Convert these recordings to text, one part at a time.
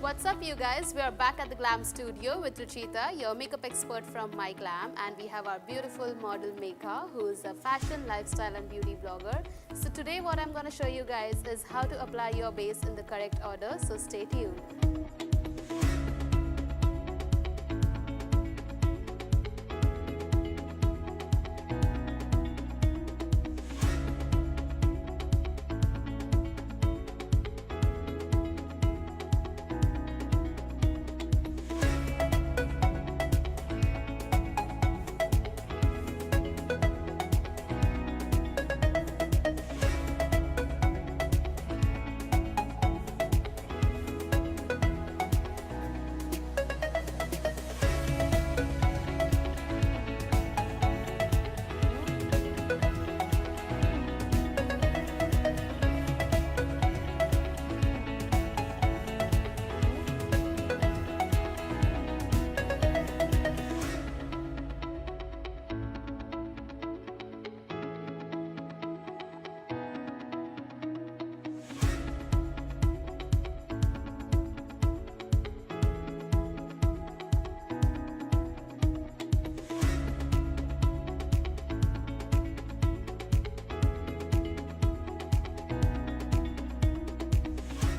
What's up you guys, we are back at the Glam studio with Ruchita, your makeup expert from MyGlamm, and we have our beautiful model Megha, who is a fashion, lifestyle and beauty blogger. So today what I'm going to show you guys is how to apply your base in the correct order, so stay tuned.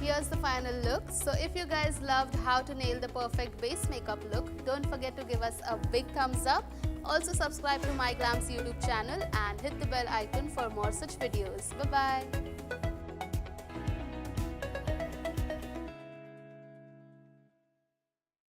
Here's the final look. So if you guys loved how to nail the perfect base makeup look, don't forget to give us a big thumbs up. Also subscribe to MyGlamm's YouTube channel and hit the bell icon for more such videos. Bye bye.